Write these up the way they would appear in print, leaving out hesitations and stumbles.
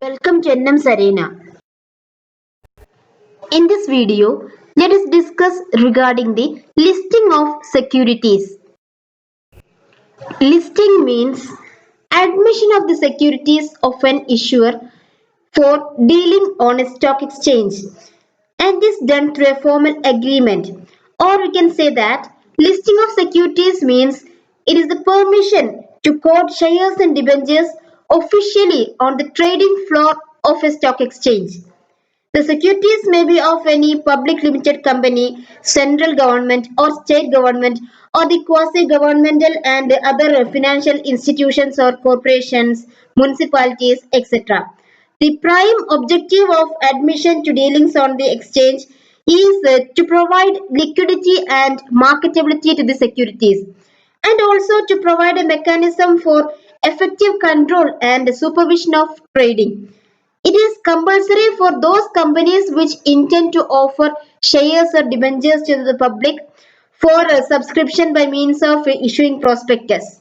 Welcome to NM's Arena. In this video, let us discuss regarding the listing of securities. Listing means admission of the securities of an issuer for dealing on a stock exchange, and this done through a formal agreement. Or we can say that listing of securities means it is the permission to quote shares and debentures officially on the trading floor of a stock exchange. The securities may be of any public limited company, central government or state government, or the quasi-governmental and other financial institutions or corporations, municipalities, etc. The prime objective of admission to dealings on the exchange is to provide liquidity and marketability to the securities, and also to provide a mechanism for effective control and supervision of trading. It is compulsory for those companies which intend to offer shares or debentures to the public for subscription by means of issuing prospectus.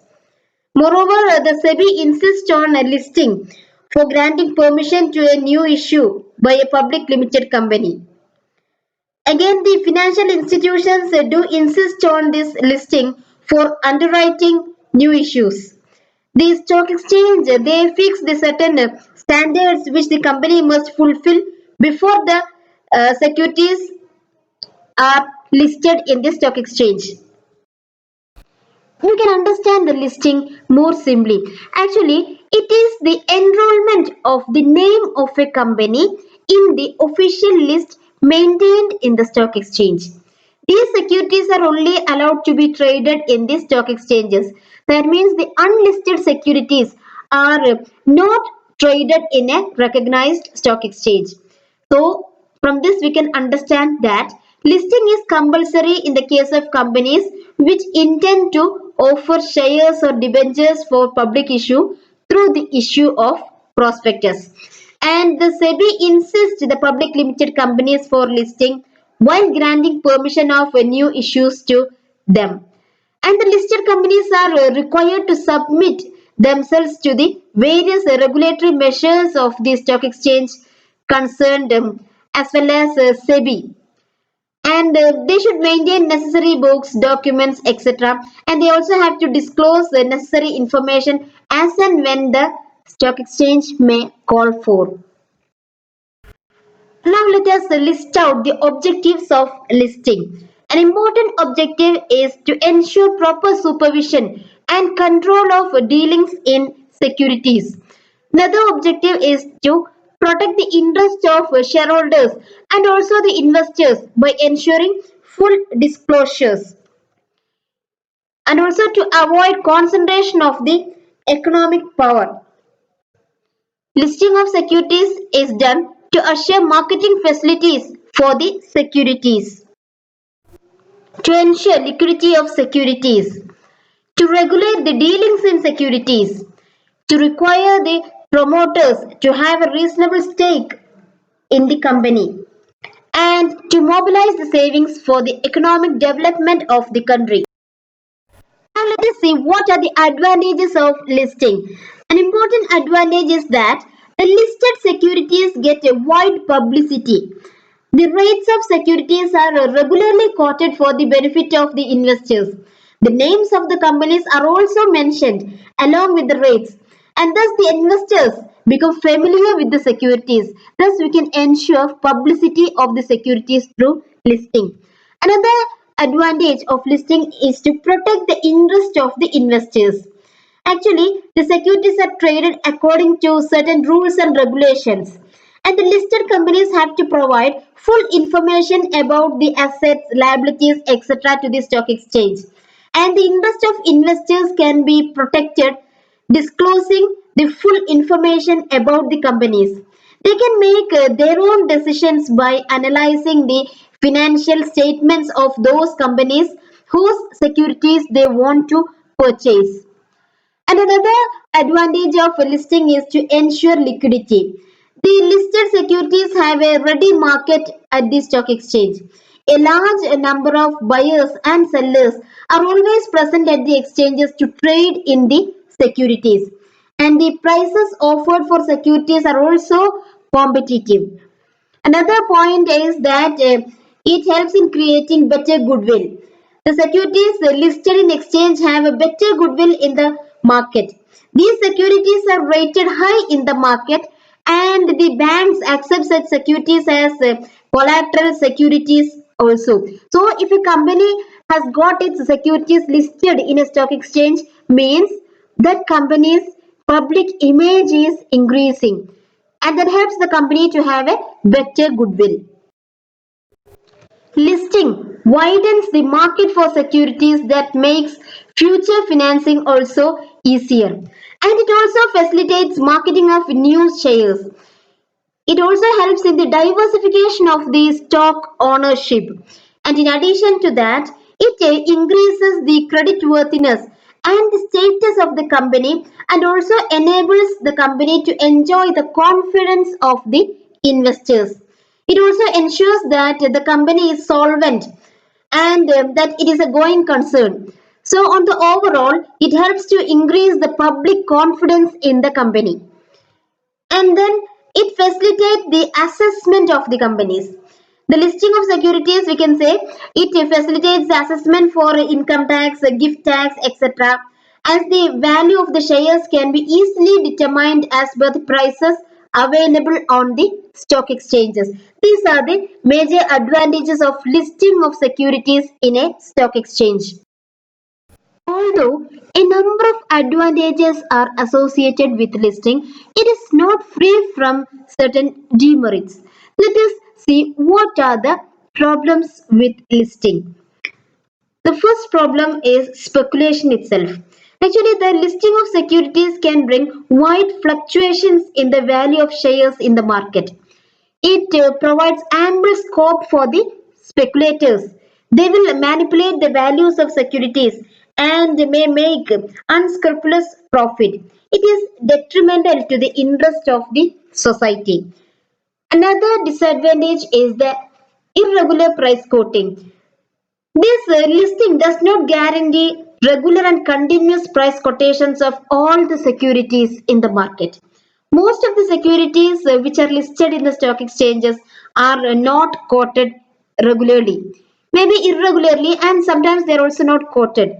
Moreover, the SEBI insists on a listing for granting permission to a new issue by a public limited company. Again, the financial institutions do insist on this listing for underwriting new issues. The stock exchange they fix the certain standards which the company must fulfill before the securities are listed in the stock exchange. We can understand the listing more simply. Actually, it is the enrollment of the name of a company in the official list maintained in the stock exchange. These securities are only allowed to be traded in the stock exchanges. That means the unlisted securities are not traded in a recognized stock exchange. So, from this we can understand that listing is compulsory in the case of companies which intend to offer shares or debentures for public issue through the issue of prospectus. And the SEBI insists the public limited companies for listing while granting permission of new issues to them. And the listed companies are required to submit themselves to the various regulatory measures of the stock exchange concerned, as well as SEBI. And they should maintain necessary books, documents, etc. And they also have to disclose the necessary information as and when the stock exchange may call for. Now let us list out the objectives of listing. An important objective is to ensure proper supervision and control of dealings in securities. Another objective is to protect the interest of shareholders and also the investors by ensuring full disclosures, and also to avoid concentration of the economic power. Listing of securities is done to assure marketing facilities for the securities, to ensure liquidity of securities, to regulate the dealings in securities, to require the promoters to have a reasonable stake in the company, and to mobilize the savings for the economic development of the country. Now let us see what are the advantages of listing. An important advantage is that the listed securities get a wide publicity. The rates of securities are regularly quoted for the benefit of the investors. The names of the companies are also mentioned along with the rates, and thus the investors become familiar with the securities. Thus, we can ensure publicity of the securities through listing. Another advantage of listing is to protect the interest of the investors. Actually, the securities are traded according to certain rules and regulations, and the listed companies have to provide full information about the assets, liabilities, etc. to the stock exchange. And the interest of investors can be protected disclosing the full information about the companies. They can make their own decisions by analyzing the financial statements of those companies whose securities they want to purchase. And another advantage of listing is to ensure liquidity. The listed securities have a ready market at the stock exchange. A large number of buyers and sellers are always present at the exchanges to trade in the securities. and the prices offered for securities are also competitive. Another point is that it helps in creating better goodwill. The securities listed in exchange have a better goodwill in the market. These securities are rated high in the market, and the banks accept such securities as collateral securities also. So if a company has got its securities listed in a stock exchange, means that company's public image is increasing, and that helps the company to have a better goodwill. Listing widens the market for securities that makes future financing also easier, and it also facilitates marketing of new shares. It also helps in the diversification of the stock ownership. And in addition to that, it increases the credit worthiness and the status of the company, and also enables the company to enjoy the confidence of the investors. It also ensures that the company is solvent, and that it is a going concern. So on the overall, it helps to increase the public confidence in the company, and then it facilitates the assessment of the companies. The listing of securities, we can say, it facilitates the assessment for income tax, gift tax, etc., as the value of the shares can be easily determined as per the prices available on the stock exchanges. These are the major advantages of listing of securities in a stock exchange. Although a number of advantages are associated with listing, it is not free from certain demerits. Let us see what are the problems with listing. The first problem is speculation itself. Actually, the listing of securities can bring wide fluctuations in the value of shares in the market. It provides ample scope for the speculators. They will manipulate the values of securities and may make unscrupulous profit. It is detrimental to the interest of the society. Another disadvantage is the irregular price quoting. This listing does not guarantee regular and continuous price quotations of all the securities in the market. Most of the securities which are listed in the stock exchanges are not quoted regularly, maybe irregularly, and sometimes they are also not quoted.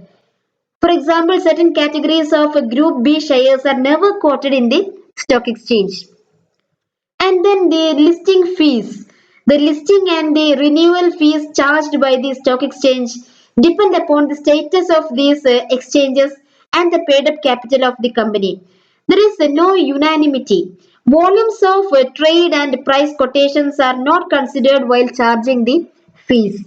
For example, certain categories of Group B shares are never quoted in the stock exchange. And then the listing fees. The listing and the renewal fees charged by the stock exchange depend upon the status of these exchanges and the paid up capital of the company. There is no unanimity. Volumes of trade and price quotations are not considered while charging the fees.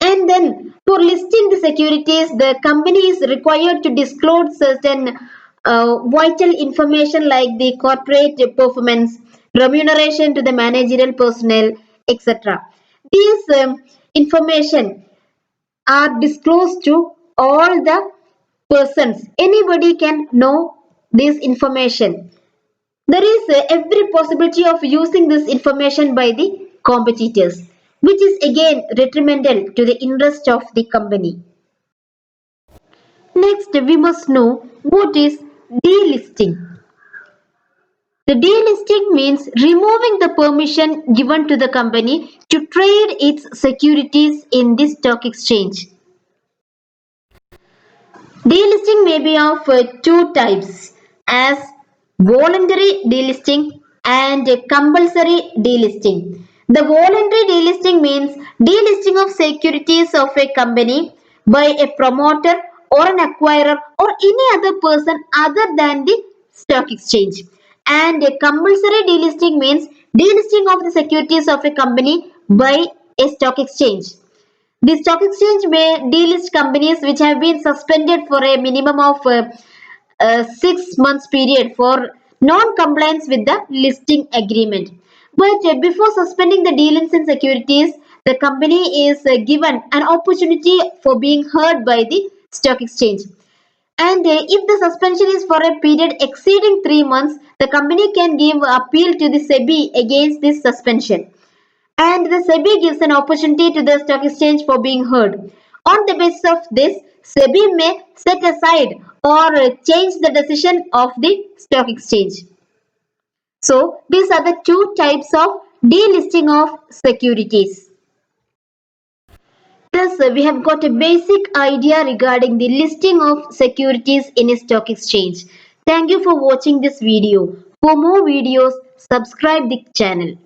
And then for listing the securities, the company is required to disclose certain vital information like the corporate performance, remuneration to the managerial personnel, etc. These information are disclosed to all the persons. Anybody can know this information. There is every possibility of using this information by the competitors, which is again detrimental to the interest of the company. Next, we must know what is delisting. The delisting means removing the permission given to the company to trade its securities in the stock exchange. Delisting may be of two types, as voluntary delisting and compulsory delisting. The voluntary delisting means delisting of securities of a company by a promoter or an acquirer or any other person other than the stock exchange. And a compulsory delisting means delisting of the securities of a company by a stock exchange. The stock exchange may delist companies which have been suspended for a minimum of 6 months period for non-compliance with the listing agreement. But before suspending the dealings in securities, the company is given an opportunity for being heard by the stock exchange. And if the suspension is for a period exceeding 3 months, the company can give appeal to the SEBI against this suspension, and the SEBI gives an opportunity to the stock exchange for being heard. On the basis of this, SEBI may set aside or change the decision of the stock exchange. So these are the two types of delisting of securities. Thus, we have got a basic idea regarding the listing of securities in a stock exchange. Thank you for watching this video. For more videos, subscribe the channel.